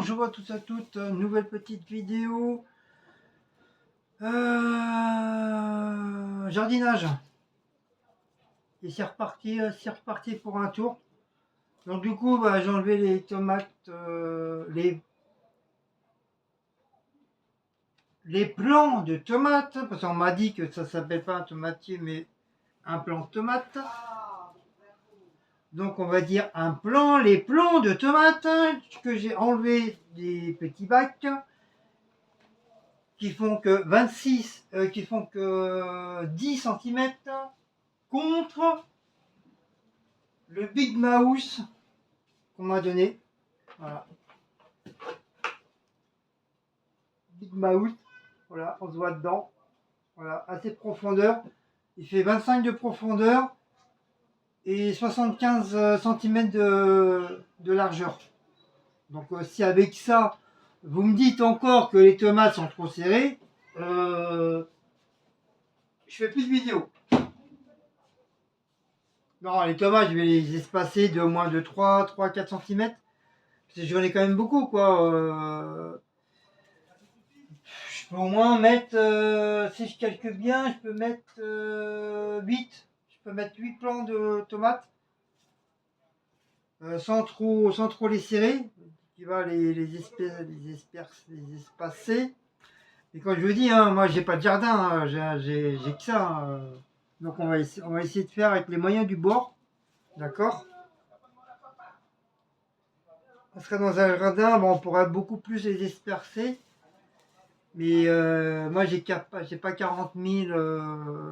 Bonjour à tous et à toutes, nouvelle petite vidéo. Jardinage. Et c'est reparti pour un tour. Donc du coup, j'ai enlevé les tomates, les plants de tomates, parce qu'on m'a dit que ça s'appelle pas un tomatier, mais un plant de tomate. Donc on va dire les plants de tomates que j'ai enlevé des petits bacs. Qui font que 26, qui font que 10 centimètres contre le Big Mouse qu'on m'a donné. Voilà. Big Mouse, voilà, on se voit dedans. Voilà, assez de profondeur. Il fait 25 de profondeur et 75 cm de largeur. Donc si avec ça, vous me dites encore que les tomates sont trop serrées, je fais plus de vidéos. Non, les tomates, je vais les espacer de moins de 3-4 cm. Parce que j'en ai quand même beaucoup, quoi. Je peux au moins mettre, si je calcule bien, je peux mettre 8. Je peux mettre 8 plants de tomates sans trop les serrer. Tu vas les espacer. Et quand je vous dis, hein, moi j'ai pas de jardin, hein, j'ai que ça. Hein. Donc on va essayer de faire avec les moyens du bord. D'accord. On serait dans un jardin, bon, on pourrait beaucoup plus les disperser. Mais moi, j'ai pas 40 000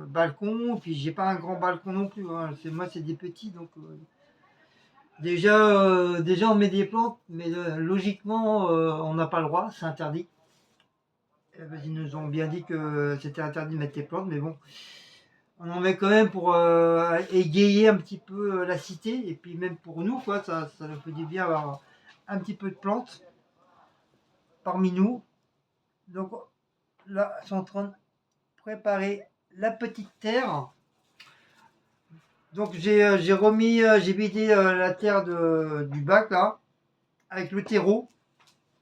balcons, puis j'ai pas un grand balcon non plus. Hein. Moi, c'est des petits, donc déjà, on met des plantes, mais logiquement, on n'a pas le droit, c'est interdit. Ils nous ont bien dit que c'était interdit de mettre des plantes, mais bon, on en met quand même pour égayer un petit peu la cité, et puis même pour nous, quoi, ça nous fait du bien avoir un petit peu de plantes parmi nous. Donc là, ils sont en train de préparer la petite terre. Donc j'ai vidé la terre du bac là, avec le terreau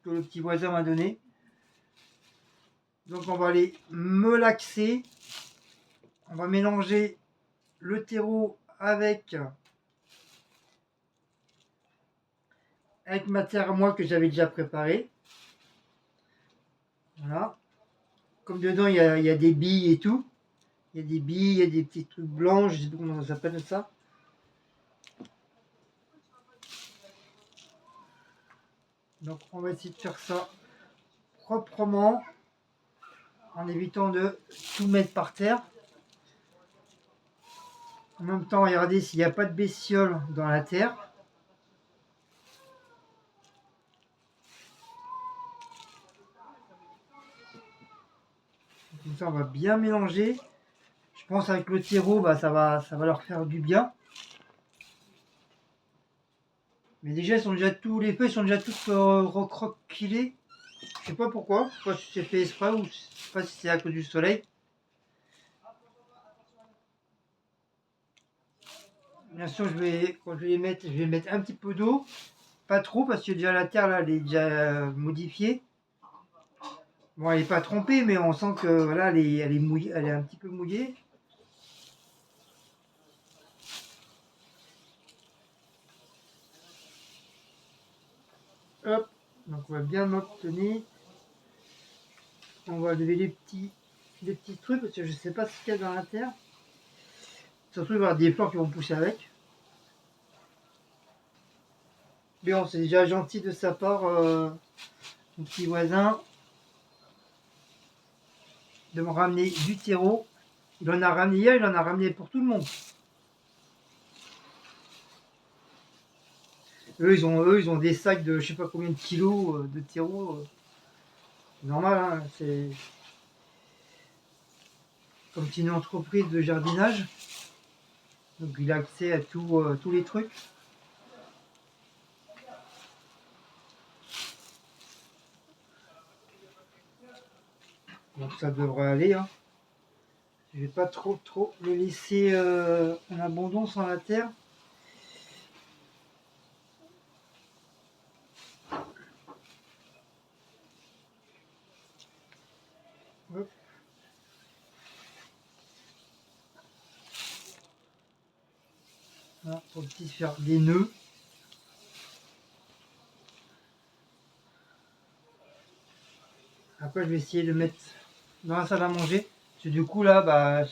que le petit voisin m'a donné. Donc on va aller melaxer. On va mélanger le terreau avec ma terre à moi que j'avais déjà préparée. Voilà. Comme dedans il y a des billes et tout. Il y a des billes, il y a des petits trucs blancs, je sais pas comment ça s'appelle ça. Donc on va essayer de faire ça proprement en évitant de tout mettre par terre. En même temps, regardez s'il n'y a pas de bestioles dans la terre. Comme ça, on va bien mélanger. Je pense avec le terreau, ça va leur faire du bien. Mais déjà, les feuilles sont déjà toutes recroquevillées. Je sais pas pourquoi. Je sais pas si c'est fait exprès ou je sais pas si c'est à cause du soleil. Bien sûr, quand je vais les mettre, je vais mettre un petit peu d'eau. Pas trop parce que déjà la terre là, elle est déjà modifiée. Bon, elle n'est pas trempée, mais on sent que voilà, elle est mouillée, elle est un petit peu mouillée. Hop, donc on va bien obtenir. On va lever les petits trucs parce que je ne sais pas ce qu'il y a dans la terre. Surtout il va y avoir des fleurs qui vont pousser avec. Mais bon, c'est déjà gentil de sa part, mon petit voisin, de me ramener du terreau. Il en a ramené hier, il en a ramené pour tout le monde. Eux, ils ont des sacs de je sais pas combien de kilos de terreau. C'est normal, hein, c'est comme c'est une entreprise de jardinage. Donc il a accès à tous les trucs. Donc ça devrait aller. Hein. Je vais pas trop le laisser en abandon sans la terre. Voilà, pour petit se faire des nœuds. Après, je vais essayer de mettre dans la salle à manger. Parce que du coup, là, bah,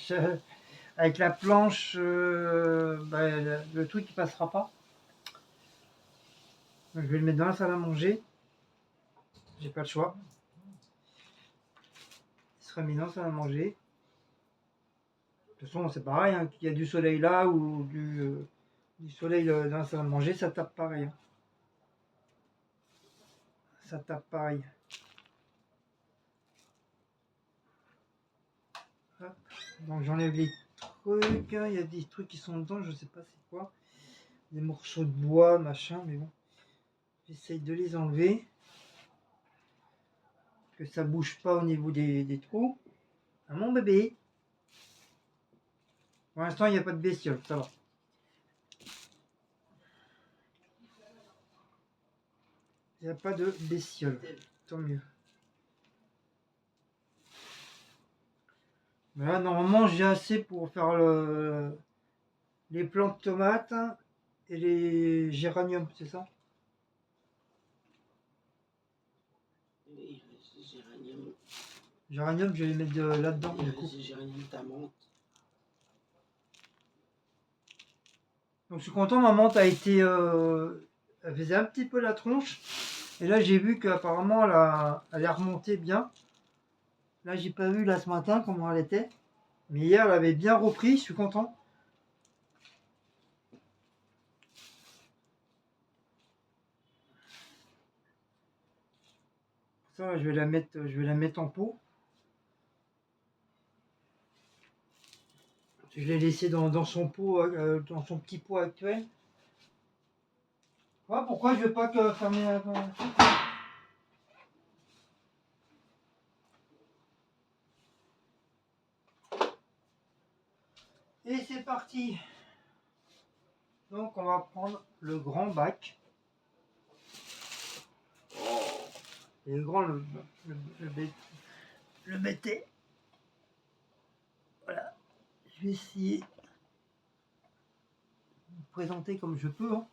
avec la planche, bah, le truc qui passera pas. Donc, je vais le mettre dans la salle à manger. J'ai pas le choix. Il sera mis dans la salle à manger. De toute façon, c'est pareil. Hein, qu'il y a du soleil là ou du soleil dans la salle à manger, ça tape pareil. Hein. Ça tape pareil. Hop. Donc, j'enlève les trucs. Hein. Il y a des trucs qui sont dedans, je sais pas c'est quoi. Des morceaux de bois, machin, mais bon. J'essaye de les enlever. Que ça bouge pas au niveau des trous. À mon bébé. Pour l'instant, il n'y a pas de bestiole, ça va. Il n'y a pas de bestiole. Tant mieux. Mais là, normalement, j'ai assez pour faire les plantes de tomates et les géraniums, c'est ça? Oui, les géraniums. Géranium, je vais les mettre là-dedans. Et Du coup. les géraniums ta menthe. Donc, je suis content, ma menthe a été. Elle faisait un petit peu la tronche. Et là, j'ai vu qu'apparemment, elle est remontée bien. Là, j'ai pas vu là ce matin comment elle était. Mais hier, elle avait bien repris, je suis content. Ça, je vais la mettre en pot. Je l'ai laissé dans son pot, dans son petit pot actuel. Ouais, pourquoi je veux pas que fermer la... Et c'est parti. Donc on va prendre le grand bac. Et le grand, le bêter. Voilà. Je vais essayer de vous présenter comme je peux. Hein.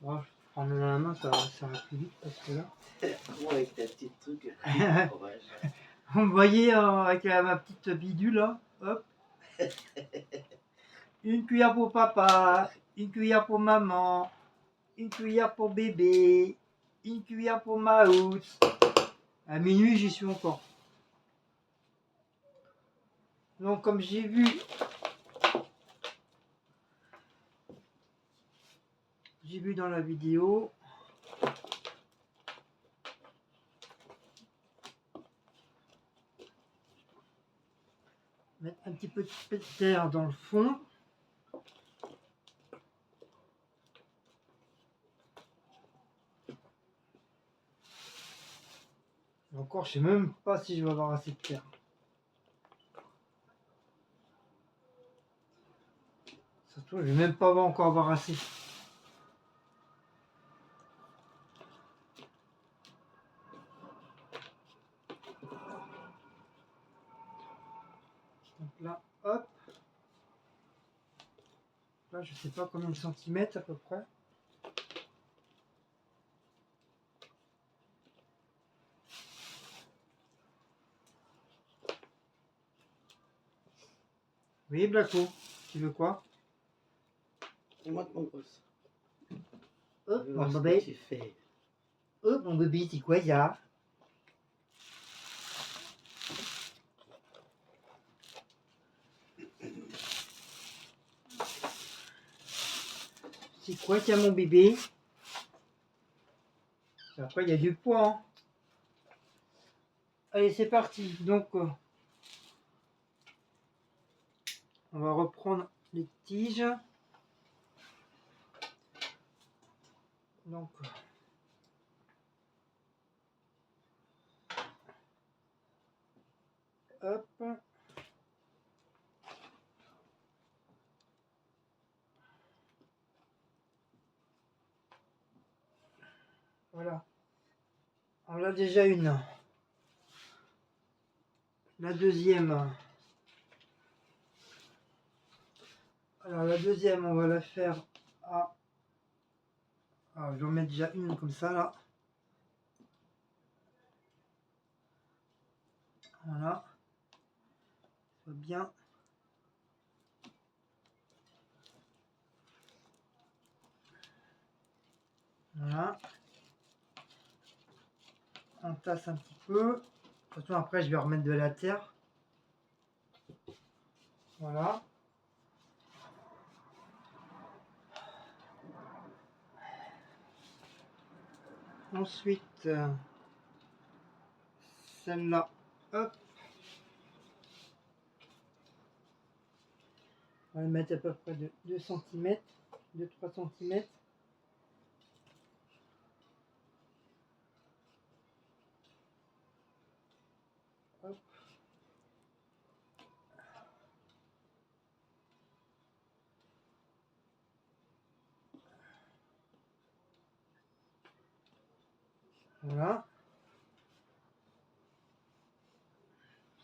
Bon, je vais prendre la main, ça va plus vite parce que là. Comment avec ta petite truc Vous me voyez avec ma petite bidule là. Hop. Une cuillère pour papa, une cuillère pour maman, une cuillère pour bébé, une cuillère pour Maout. À minuit, j'y suis encore. Donc, comme j'ai vu dans la vidéo, mettre un petit peu de terre dans le fond. Et encore, je sais même pas si je vais avoir assez de terre. Surtout, je vais même pas encore avoir assez. Donc là, hop. Là, je sais pas combien de centimètres à peu près. Oui, Blacko, tu veux quoi? C'est moi de mon gosse. Hop, mon Ce que bébé. tu fais. Hop, mon bébé, c'est quoi ça? C'est quoi ça, mon bébé? Après, il y a du poids. Hein. Allez, c'est parti. Donc, on va reprendre les tiges. Donc, hop. Voilà. On a déjà une. La deuxième. Alors la deuxième, on va la faire à... Alors, je vais en mettre déjà une comme ça là. Voilà. Ça va bien. Voilà. On tasse un petit peu. De toute façon, après, je vais remettre de la terre. Voilà. Ensuite, celle-là, hop. On va la mettre à peu près de 2 cm, 2-3 cm. Hop. Voilà.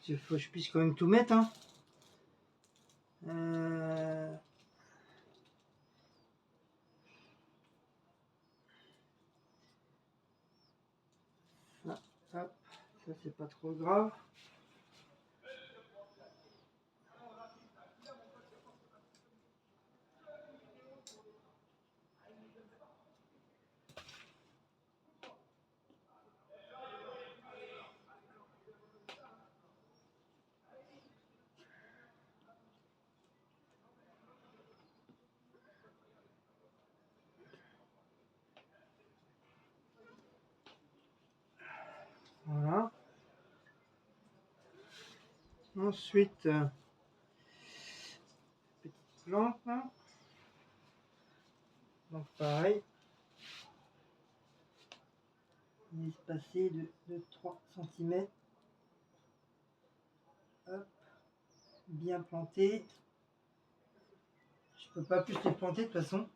Il faut que je puisse quand même tout mettre. Hein. Ça, hop. Ça c'est pas trop grave. Voilà. Ensuite, petite plante. Hein. Donc pareil. On est espacé de 3 cm. Hop. Bien planté. Je peux pas plus les planter de toute façon.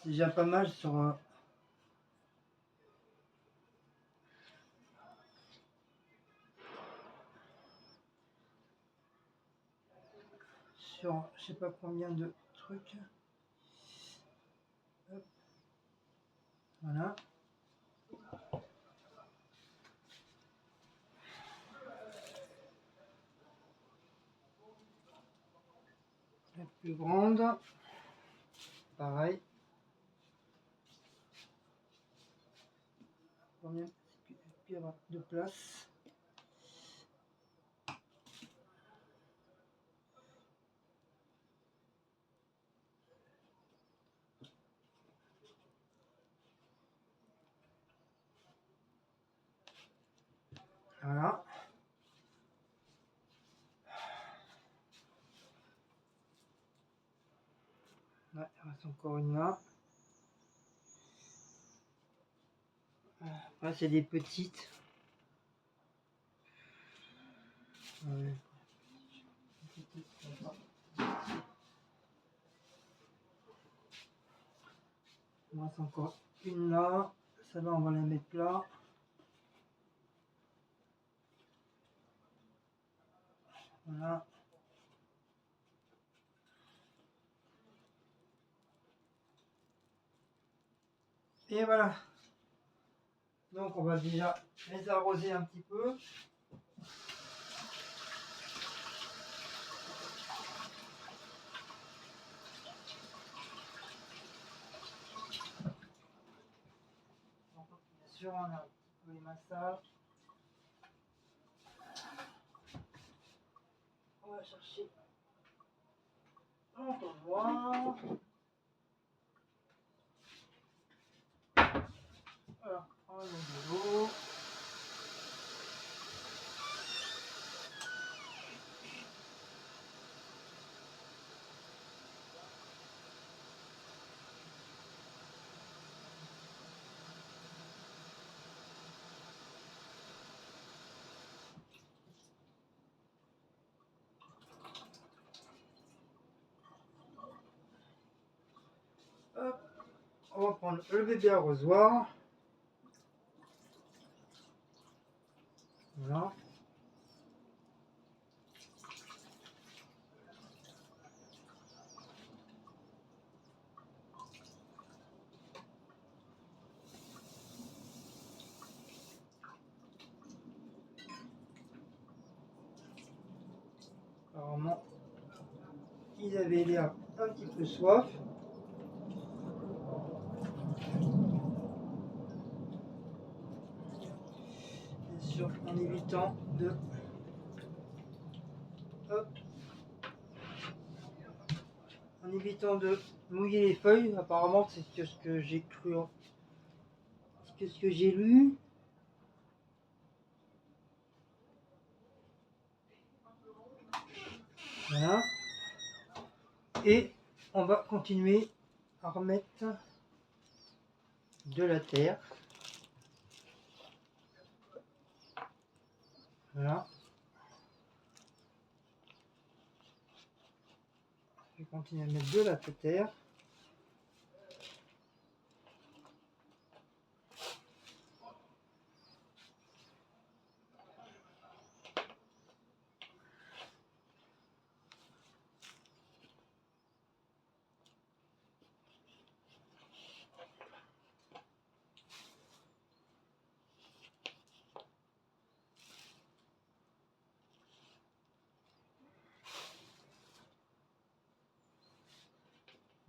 C'est déjà pas mal sur... sur je sais pas combien de trucs. Hop. Voilà. La plus grande. Pareil. Combien il y aura de place. Voilà. Là, il reste encore une là. Là, c'est des petites. Ouais. Il reste encore une là. Celle-là, on va la mettre là. Voilà. Et voilà. Donc, on va déjà les arroser un petit peu. Donc, bien sûr, on a un petit peu les massages. On va chercher un entonnoir. Alors, on met de l'eau. Hop. On va prendre le bébé arrosoir. Voilà. Apparemment, ils avaient l'air un petit peu soif. Bien sûr, en évitant de... Hop. En évitant de mouiller les feuilles. Apparemment, c'est ce que j'ai cru. C'est ce que j'ai lu. Voilà. Et on va continuer à remettre de la terre. Voilà. Je vais continuer à mettre de la terre.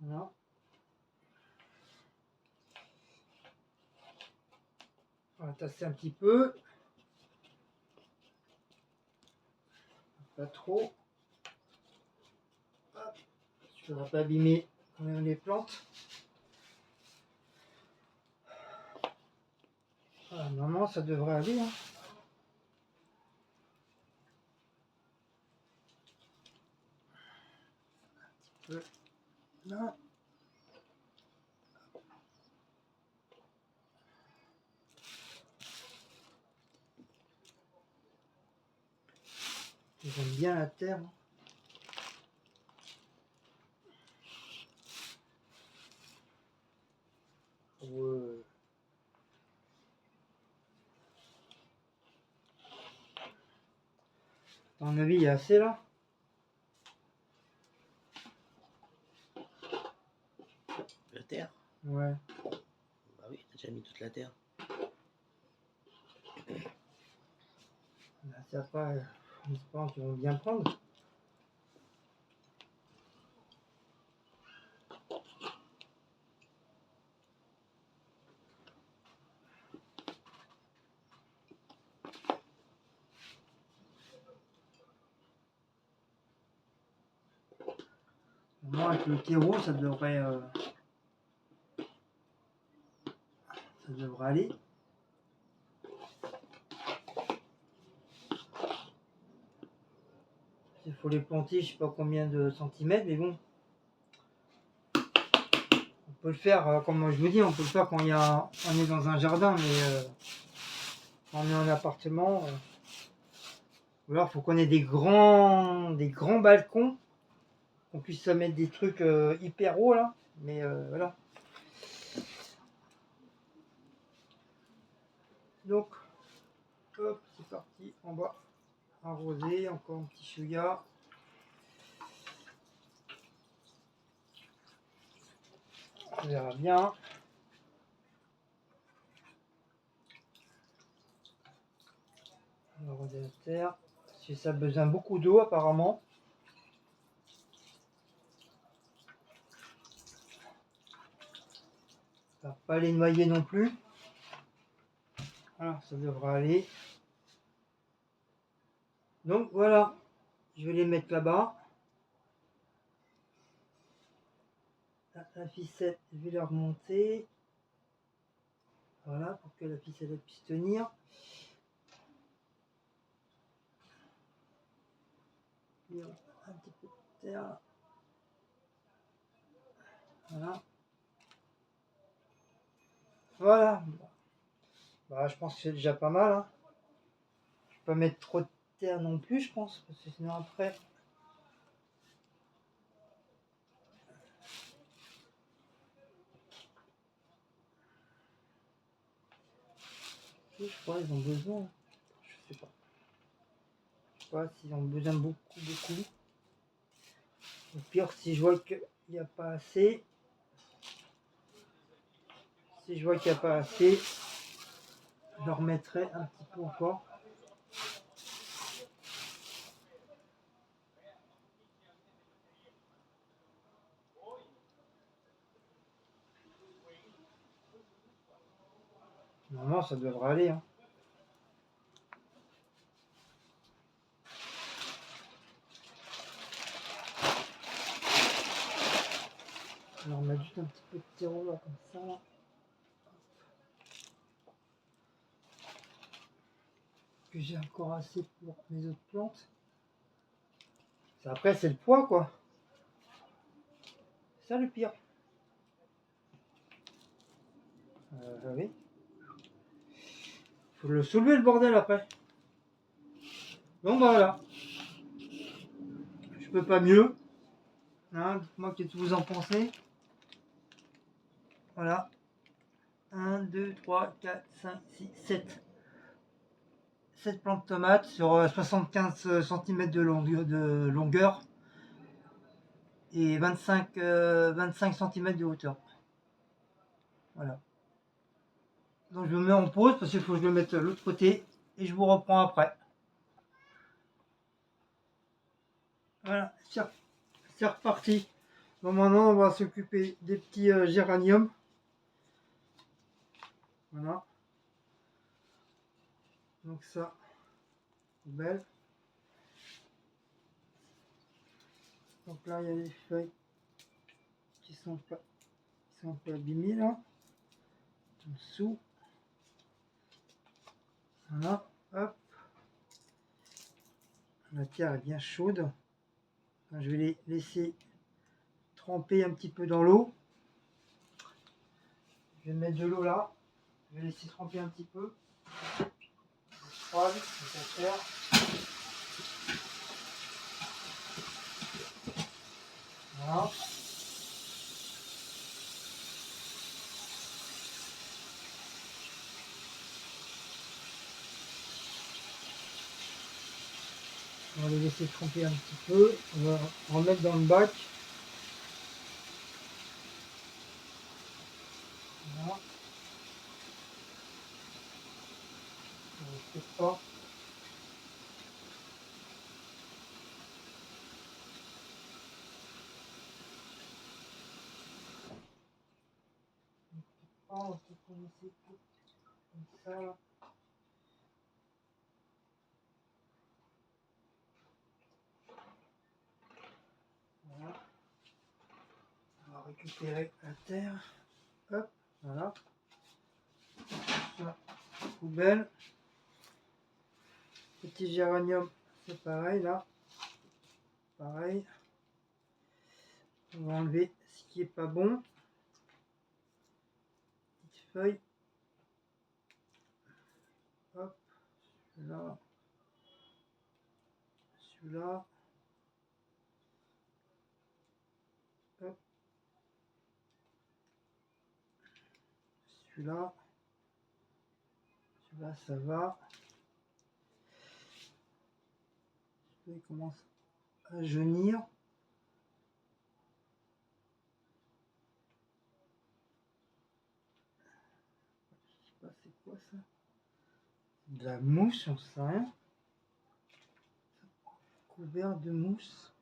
Voilà. On va tasser un petit peu. Pas trop. Hop. Je ne voudrais pas abîmer les plantes. Voilà, normalement ça devrait aller. Hein. Un petit peu là. J'aime bien la terre. Ouais. À mon avis, il y a assez là. La terre? Ouais. Bah oui, t'as déjà mis toute la terre. Là, c'est après, j'espère qu'ils vont bien prendre. Moi, avec le terreau, ça devrait aller. Il faut les planter, je sais pas combien de centimètres, mais bon. On peut le faire, comme je vous dis, on peut le faire quand on est dans un jardin, mais quand on est en appartement. Ou alors, il faut qu'on ait des grands balcons, qu'on puisse mettre des trucs hyper hauts là. Mais voilà. Donc, hop, c'est parti. On va arroser, encore un petit chouïa. On verra bien. On va arroser la terre. Parce que ça a besoin beaucoup d'eau apparemment. Ça va pas les noyer non plus. Voilà, ça devra aller. Donc voilà, je vais les mettre là-bas. La ficelle, je vais la remonter. Voilà, pour que la ficelle elle puisse tenir. Et un petit peu de terre là. Voilà. Voilà. Bah, je pense que c'est déjà pas mal. Hein. Je vais pas mettre trop de terre non plus, je pense, parce que sinon après. Je crois qu'ils ont besoin. Je sais pas. Je sais pas s'ils ont besoin beaucoup. Au pire, si je vois qu'il n'y a pas assez. Si je vois qu'il n'y a pas assez, je remettrai un petit peu encore. Normalement, ça devrait aller. Hein. Alors, on met juste un petit peu de terreau là, comme ça. Là. Que j'ai encore assez pour les autres plantes. Après, c'est le poids, quoi. C'est ça le pire. Oui. Faut le soulever le bordel après. Bon bah voilà. Je peux pas mieux. Hein, dites-moi qu'est-ce que vous en pensez. Voilà. 1, 2, 3, 4, 5, 6, 7. 7 plantes de tomates sur 75 cm de longueur et 25 cm de hauteur. Voilà. Donc je me mets en pause parce qu'il faut que je le mette de l'autre côté et je vous reprends après. Voilà, c'est reparti. Bon, maintenant on va s'occuper des petits géraniums. Voilà. Donc ça, poubelle. Donc là il y a les feuilles qui sont un peu abîmées là. En dessous. Voilà, hop. La terre est bien chaude. Je vais les laisser tremper un petit peu dans l'eau. Je vais mettre de l'eau là. Je vais laisser tremper un petit peu. Froide, c'est à faire. Voilà. On va les laisser tremper un petit peu. On va en mettre dans le bac. Voilà. Je ne sais pas. On peut commencer comme ça. Là. Voilà. On va récupérer la terre. Hop, voilà. Ça, poubelle. Petit géranium, c'est pareil là. Pareil. On va enlever ce qui est pas bon. Petite feuille. Hop, celui-là. Celui-là. Hop. Celui-là. Celui-là, ça va. Il commence à jaunir. Je sais pas c'est quoi ça. De la mousse, j'en sais rien. Couvert de mousse.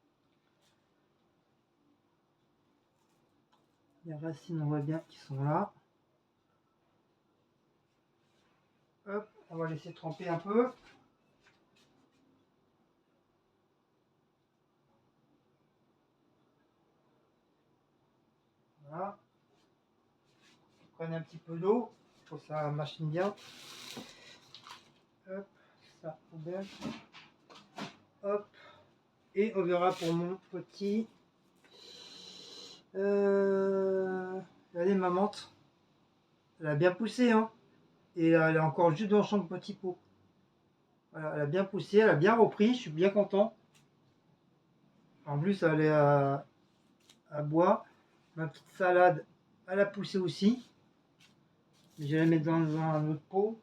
Les racines, on voit bien qu'ils sont là. Hop, on va laisser tremper un peu. Voilà. Prenez un petit peu d'eau, il faut que ça machine bien. Hop, ça, poubelle. Hop, et on verra pour mon petit. Regardez ma menthe. Elle a bien poussé, hein. Et elle est encore juste dans son petit pot. Voilà, elle a bien poussé, elle a bien repris, je suis bien content. En plus, elle est à bois. Ma petite salade, elle a poussé aussi. Je vais la mettre dans un autre pot.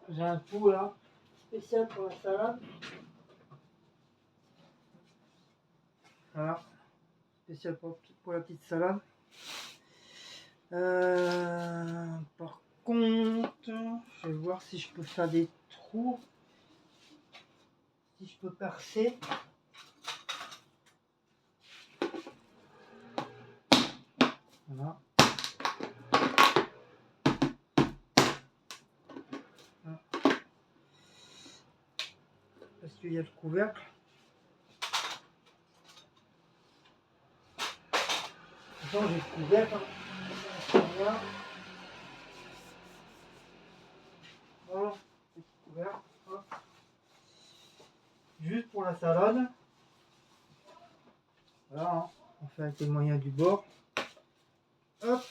J'ai un pot là, spécial pour la salade. Voilà, spécial pour la petite salade. Par contre, je vais voir si je peux faire des trous. Si je peux percer. Voilà. parce qu'il y a le couvercle. Attends, j'ai le couvercle. Voilà. Voilà, petit couvercle. Hop. Juste pour la salade. Voilà, hein. On fait avec les moyens du bord. Hop.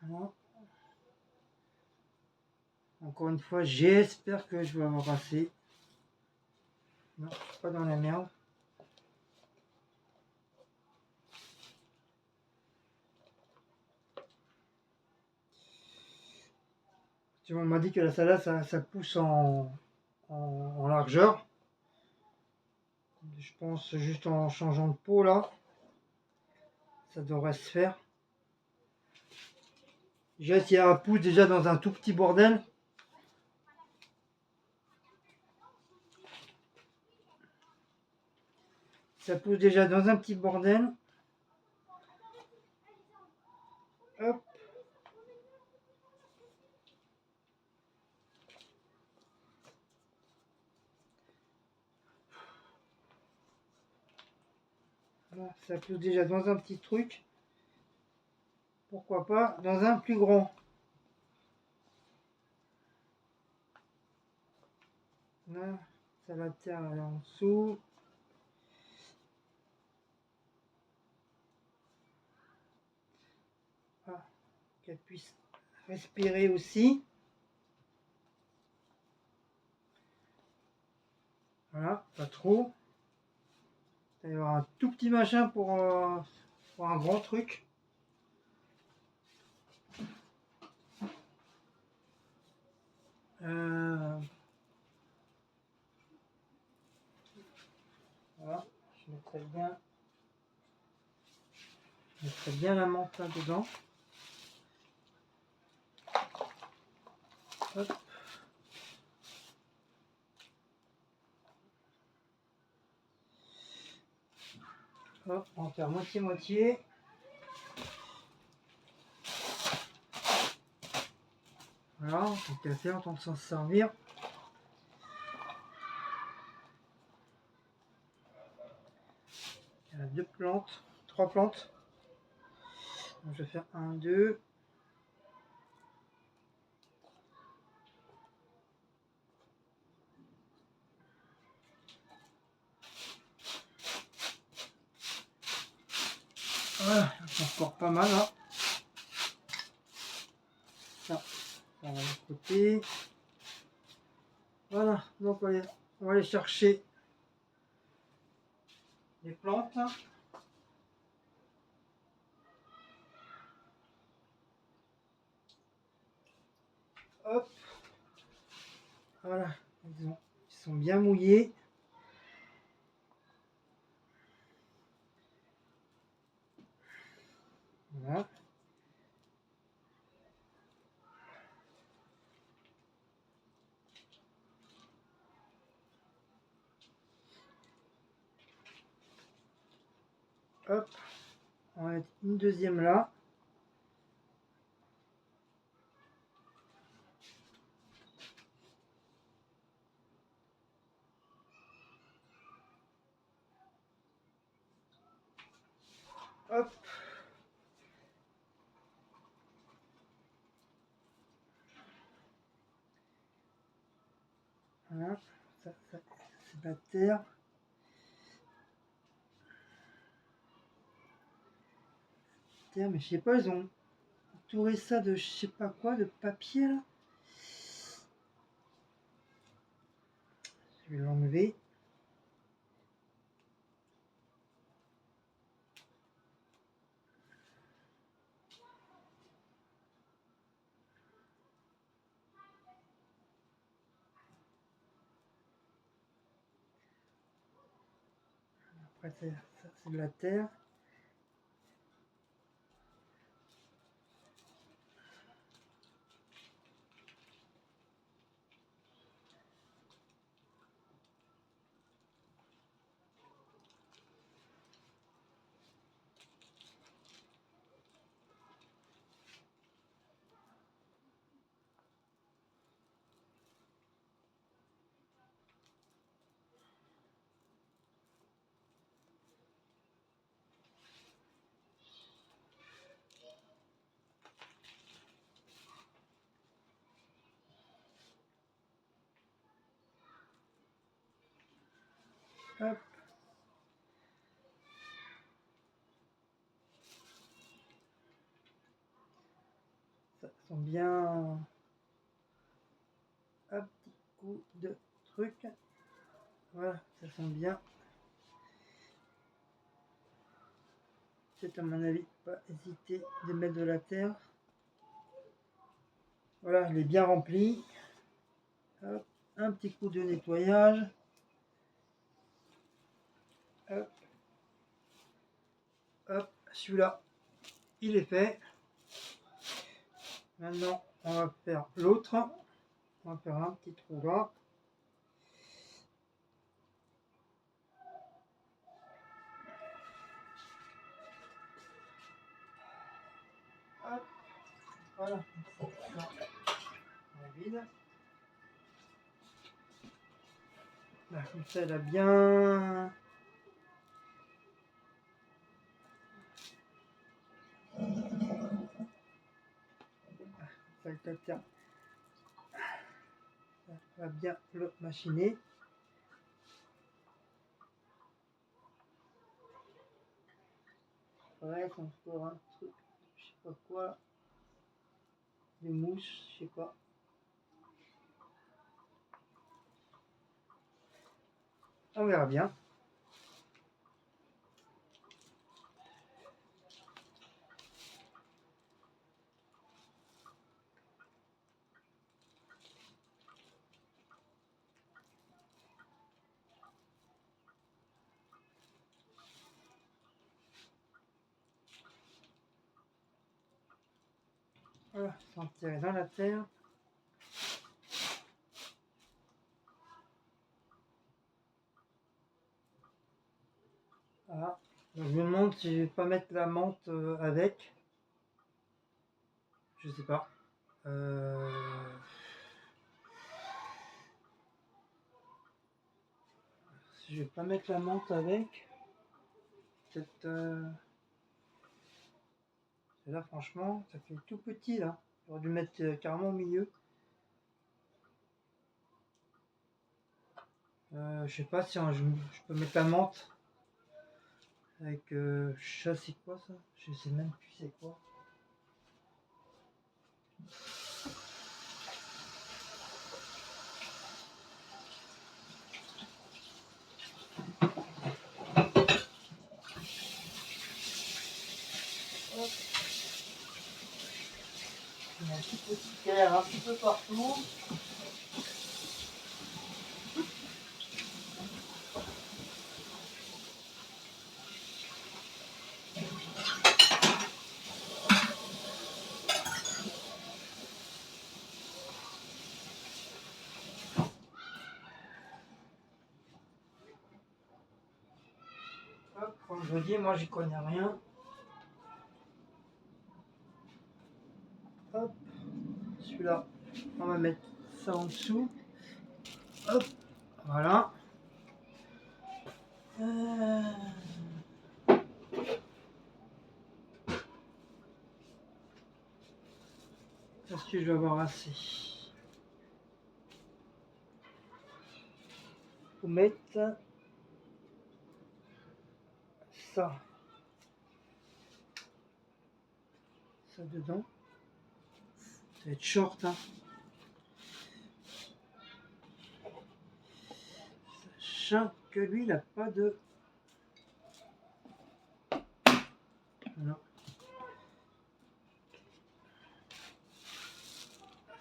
Voilà. Encore une fois, j'espère que je vais avoir assez. Non, je suis pas dans la merde. On m'a dit que la salade, ça pousse en largeur. Je pense juste en changeant de pot là, ça devrait se faire. Déjà, si elle pousse déjà dans un tout petit bordel. Ça pousse déjà dans un petit bordel. Hop. Voilà, ça pousse déjà dans un petit truc. Pourquoi pas dans un plus grand. Là, ça va terre là en dessous. Ah, qu'elle puisse respirer aussi. Voilà, pas trop. Il va y avoir un tout petit machin pour un grand truc. Voilà, je mettrai bien la menthe là dedans. Hop. Hop, on va faire moitié-moitié. Voilà, on peut casser, on tente de s'en servir. Il y a 2 plantes, 3 plantes. Donc, je vais faire 1, 2. Voilà, c'est encore pas mal là. Ça va de l'autre côté. Voilà, donc on va aller chercher les plantes. Hop. Voilà, ils sont bien mouillés. Voilà. Hop. On va mettre une deuxième là. Hop. Voilà. Ça, c'est de la terre. Mais je sais pas, ils ont entouré ça de je sais pas quoi, de papier là. Je vais l'enlever. Après, c'est de la terre. Hop. Ça sent bien. Un petit coup de truc. Voilà, ça sent bien. C'est à mon avis pas hésiter de mettre de la terre. Voilà, il est bien rempli. Hop, un petit coup de nettoyage. Hop, hop, celui-là, il est fait. Maintenant, on va faire l'autre. On va faire un petit trou là. Hop, voilà. On vide. Là, comme ça, elle a bien. Ça va bien le machiner. Ouais, on fera un truc, je sais pas quoi, des mousses, je sais pas. On verra bien. Voilà, s'enterrer dans la terre. Voilà. Donc, je me demande si je vais pas mettre la menthe avec. Je sais pas. Si je vais pas mettre la menthe avec. Peut-être. Là, franchement, ça fait tout petit là. J'aurais dû mettre carrément au milieu. Je sais pas si je peux mettre la menthe avec. Ça, c'est quoi ça? Je sais même plus c'est quoi. Hop. Il y a un petit peu de terre un petit peu partout. Hop, comme je vous dis, moi j'y connais rien. Hop, celui-là, on va mettre ça en dessous. Hop, voilà. Est-ce que je vais avoir assez? Faut mettre ça dedans. Ça va être short, hein. Sachant que lui, il n'a pas de. Voilà.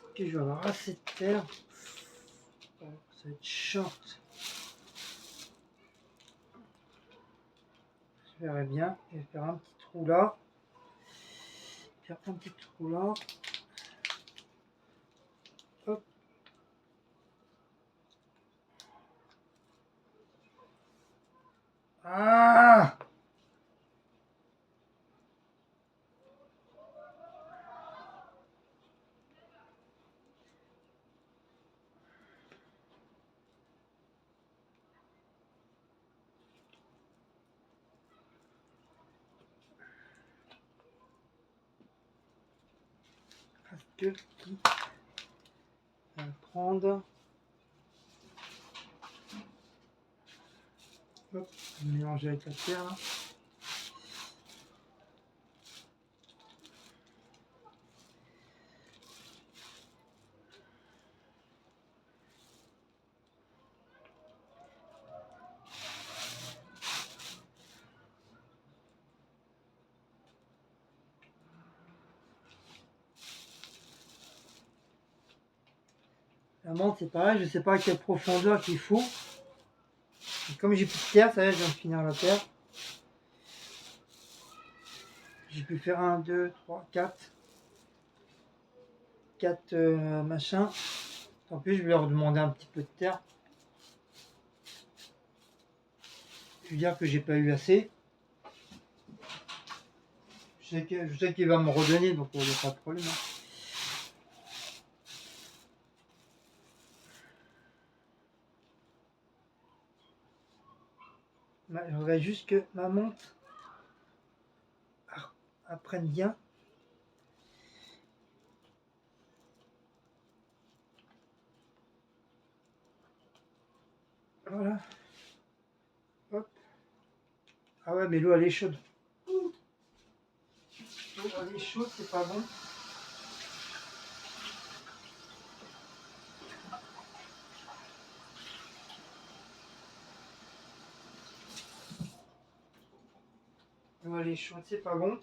Est-ce que je vais avoir assez de terre? Ça va être short. Je verrai bien. Je vais faire un petit trou là. Faire un petit trou là. Hop. Ah! Parce que qui va prendre. Hop, mélanger avec la terre là. La menthe c'est pareil, je sais pas à quelle profondeur qu'il faut. Et comme j'ai plus de terre, ça y est, je viens de finir la terre. J'ai pu faire 1, 2, 3, 4. 4 machins. En plus, je vais leur demander un petit peu de terre. Je vais dire que j'ai pas eu assez. Je sais qu'il va me redonner, donc il n'y a pas de problème. Hein. Je voudrais juste que ma menthe apprenne bien. Voilà. Hop. Ah ouais, mais l'eau elle est chaude. L'eau elle est chaude, c'est pas bon. L'eau elle est chaude, c'est pas bon.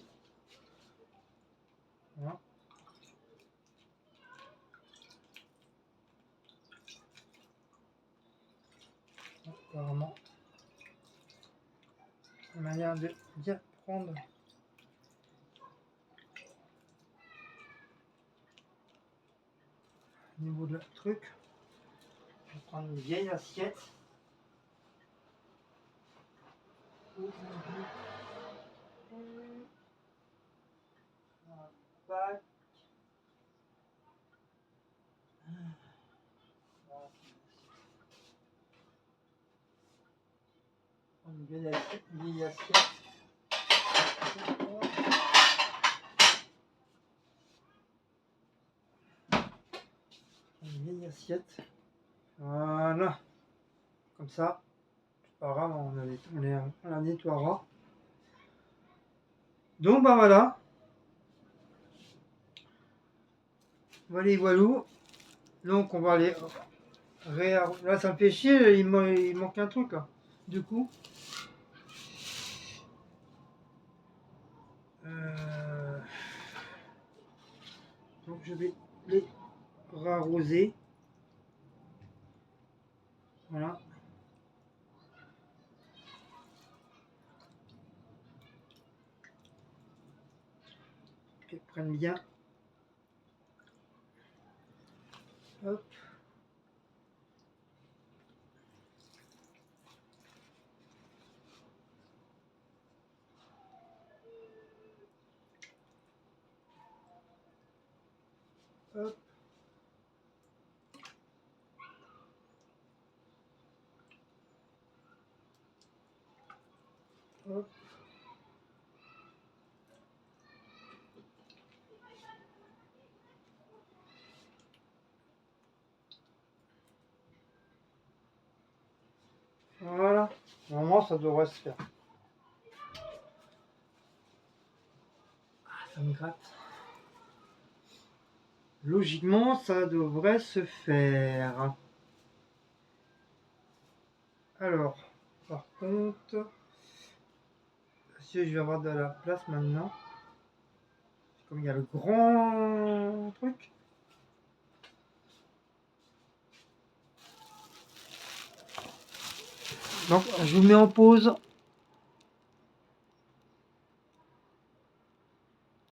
Voilà. Apparemment, une manière de bien prendre. Au niveau de la truc, je vais prendre une vieille assiette. Tac. Une vieille assiette. Une vieille assiette. Voilà. Comme ça. C'est pas grave, on la nettoiera. Donc bah voilà. Voilà, voilou. Donc on va aller là ça me fait chier, il manque un truc là. Du coup. Donc je vais les rarroser. Voilà. Qu'elles prennent bien. Hop. Hop. Hop. Voilà. Normalement ça devrait se faire. Ça me gratte. Logiquement, ça devrait se faire. Alors, par contre, si je vais avoir de la place maintenant, comme il y a le grand truc. Donc, je vous mets en pause.